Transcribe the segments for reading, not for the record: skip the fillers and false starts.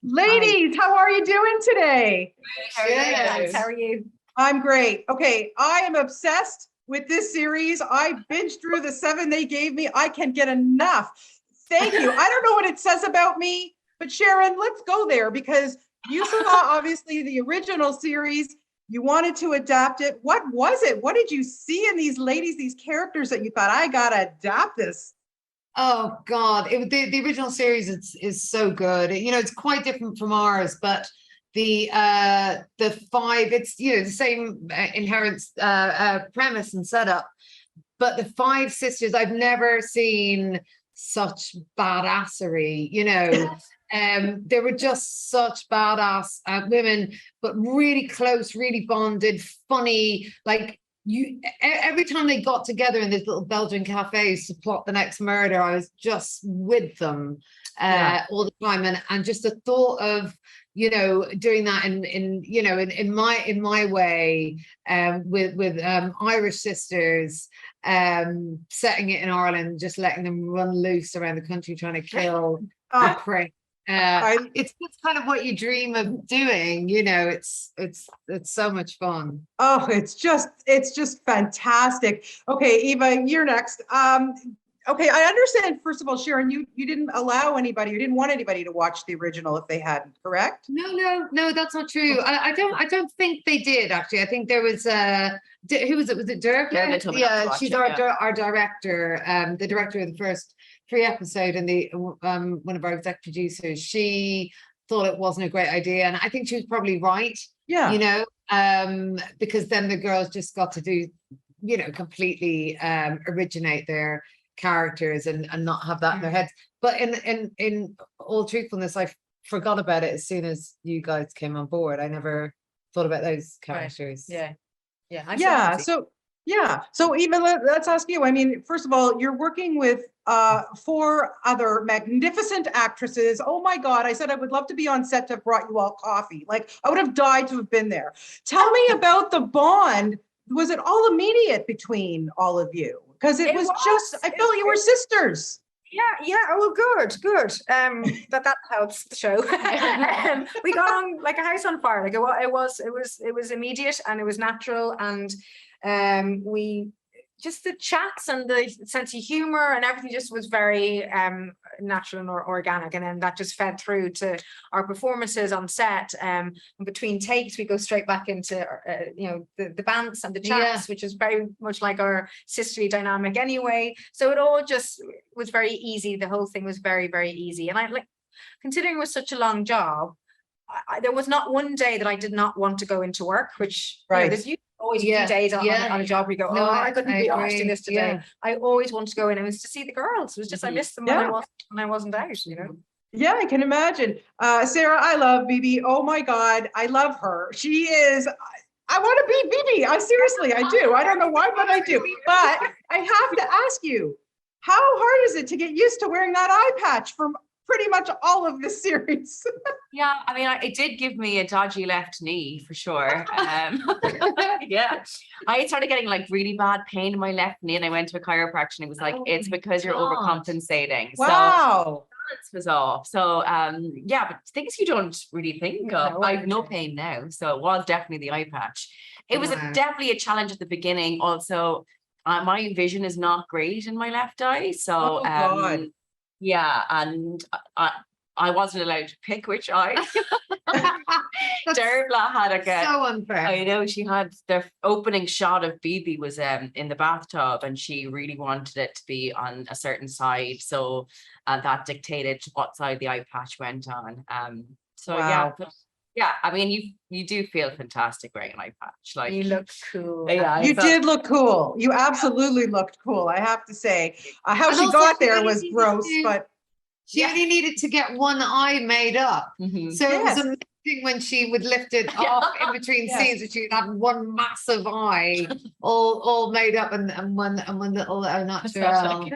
Hi. Ladies, how are you doing today? How are you? Thanks. How are you? I'm great. Okay, I am obsessed with this series. I binged through the 7 they gave me. I can't get enough. Thank you. I don't know what it says about me, but Sharon, let's go there because you saw obviously the original series. You wanted to adapt it. What was it? What did you see in these ladies, these characters that you thought, I gotta adapt this? Oh God, the original series is so good. It's quite different from ours, but the five, it's the same inherent premise and setup. But the five sisters, I've never seen such badassery. They were just such badass women, but really close, really bonded, funny, like every time they got together in these little Belgian cafes to plot the next murder, I was just with them all the time, and just the thought of doing that in my way, with Irish sisters, setting it in Ireland, just letting them run loose around the country trying to kill and prey. It's kind of what you dream of doing. It's so much fun. Oh, it's just fantastic. Okay, Eva, you're next. Okay, I understand. First of all, Sharon, you didn't allow anybody, you didn't want anybody to watch the original if they hadn't, correct? No, that's not true. I don't think they did actually. I think there was who was it? Was it Dirk? Yeah, she's our director, the director of the first 3 episodes, and the one of our exec producers. She thought it wasn't a great idea, and I think she was probably right. Yeah. Because then the girls just got to do, completely originate their characters and not have that in their heads. But in all truthfulness, I forgot about it as soon as you guys came on board. I never thought about those characters. Right. So Eva, let's ask you. I mean, first of all, you're working with 4 other magnificent actresses. Oh my God, I said I would love to be on set to have brought you all coffee. Like, I would have died to have been there. Tell me about the bond. Was it all immediate between all of you? Because it was just, I felt you were sisters. Yeah. Oh, good. That helps the show. We got on like a house on fire. Like it was immediate and it was natural, and we just the chats and the sense of humor and everything just was very natural and organic, and then that just fed through to our performances on set. And between takes, we go straight back into the bants and the chats, which is very much like our sisterly dynamic anyway. So it all just was very easy. The whole thing was very, very easy, and I like, considering it was such a long job, there was not one day that I did not want to go into work, which there's always a few days on a job where you go, I couldn't be arsed doing this today. I always wanted to go in. It was to see the girls. It was just I missed them when I wasn't out, Yeah, I can imagine. Sarah, I love Bibi. Oh my God, I love her. She is, I want to be Bibi. Seriously, I do. I don't know why, but I do. But I have to ask you, how hard is it to get used to wearing that eye patch from pretty much all of the series? Yeah, I mean, it did give me a dodgy left knee for sure. Yeah, I started getting like really bad pain in my left knee, and I went to a chiropractor, and it was like, it's because you're overcompensating. Wow. So balance was off. So but things you don't really think of. I have no pain now, so it was definitely the eye patch. It was definitely a challenge at the beginning. Also, my vision is not great in my left eye, so yeah, and I wasn't allowed to pick which eye. Dervla had so unfair. I know, she had the opening shot of Bibi was in the bathtub, and she really wanted it to be on a certain side, so that dictated what side the eye patch went on. I mean, you do feel fantastic wearing an eye patch. Like, you look cool. Yeah, you did look cool. You absolutely looked cool, I have to say. How she got there was gross, but she only needed to get one eye made up. So it was amazing when she would lift it off in between scenes, that she would have one massive eye all made up, and one little natural.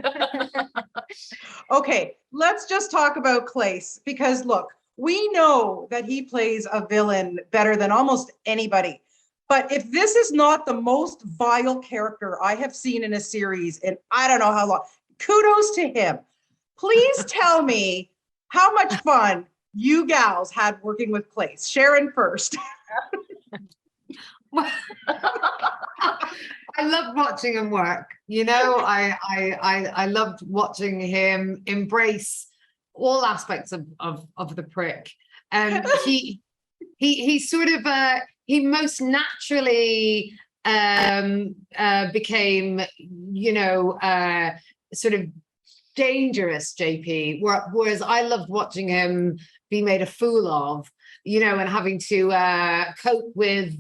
Okay, let's just talk about Clace, because look, we know that he plays a villain better than almost anybody. But if this is not the most vile character I have seen in a series in I don't know how long, kudos to him. Please tell me how much fun you gals had working with Clace? Sharon first. I loved watching him work. You know, I loved watching him embrace all aspects of the prick. He sort of he most naturally became, you know, sort of dangerous JP, whereas I loved watching him be made a fool of, you know, and having to cope with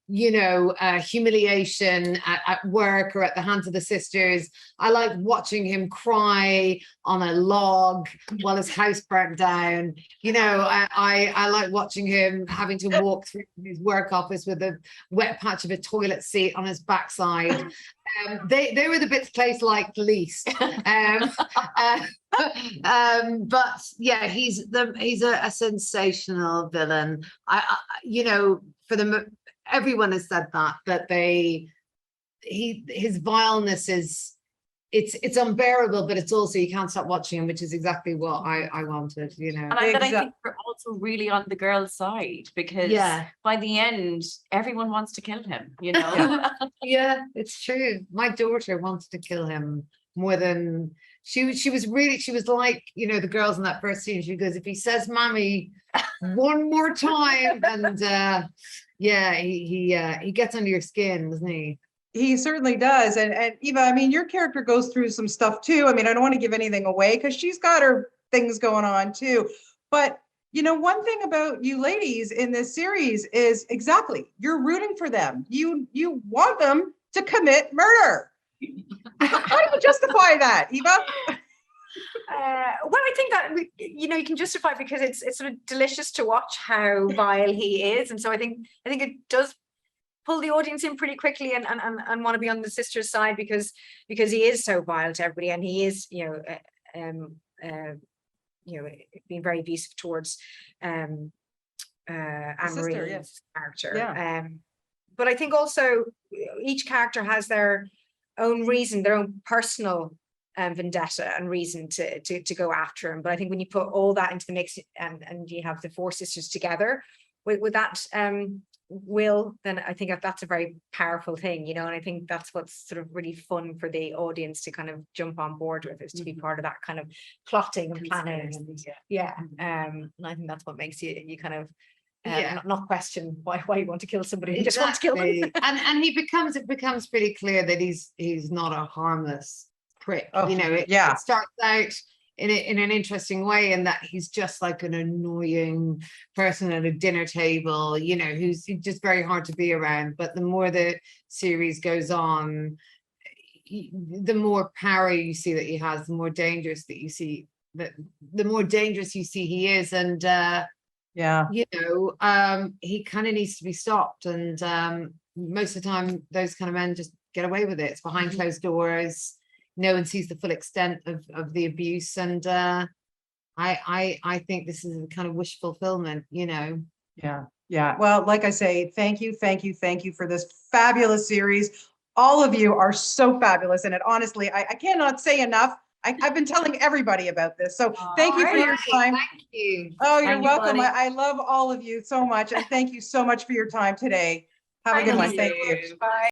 you know, humiliation at work or at the hands of the sisters. I like watching him cry on a log while his house burnt down. You know, I like watching him having to walk through his work office with a wet patch of a toilet seat on his backside. They were the bits Clace liked least. But yeah, he's a sensational villain. I you know, for the everyone has said that his vileness is it's unbearable, but it's also you can't stop watching him, which is exactly what I wanted, you know. And I think we're also really on the girl's side, because by the end, everyone wants to kill him, you know. Yeah, it's true. My daughter wanted to kill him more than she was like, you know, the girls in that first scene. She goes, if he says "Mommy" one more time, and yeah, he gets under your skin, doesn't he? He certainly does. And Eva, I mean, your character goes through some stuff too. I mean, I don't want to give anything away because she's got her things going on too. But you know, one thing about you ladies in this series is exactly, you're rooting for them. You want them to commit murder. How do you justify that, Eva? Well, I think that you know, you can justify it because it's sort of delicious to watch how vile he is, and so I think it does pull the audience in pretty quickly and want to be on the sister's side because he is so vile to everybody, and he is, you know, being very abusive towards Anne-Marie's character. But I think also each character has their own reason, their own personal vendetta and reason to go after him. But I think when you put all that into the mix and you have the four sisters together with that will, then I think that's a very powerful thing, you know. And I think that's what's sort of really fun for the audience to kind of jump on board with, is to be part of that kind of plotting and planning. And I think that's what makes you kind of not question why you want to kill somebody. You just want to kill them. and it becomes pretty clear that he's not a harmless prick. You know, it starts out in an interesting way, in that he's just like an annoying person at a dinner table, you know, who's just very hard to be around. But the more the series goes on, the more power you see that he has, the more dangerous that you see the more dangerous you see he is. And you know, he kind of needs to be stopped. And most of the time those kind of men just get away with it. It's behind closed doors. No one sees the full extent of the abuse. And I think this is a kind of wish fulfillment, you know. Yeah. Well, like I say, thank you for this fabulous series. All of you are so fabulous in it. Honestly, I cannot say enough. I've been telling everybody about this. So thank you for your time. Thank you. Oh, you're welcome. I love all of you so much. And thank you so much for your time today. Have a good one. Thank you. Bye.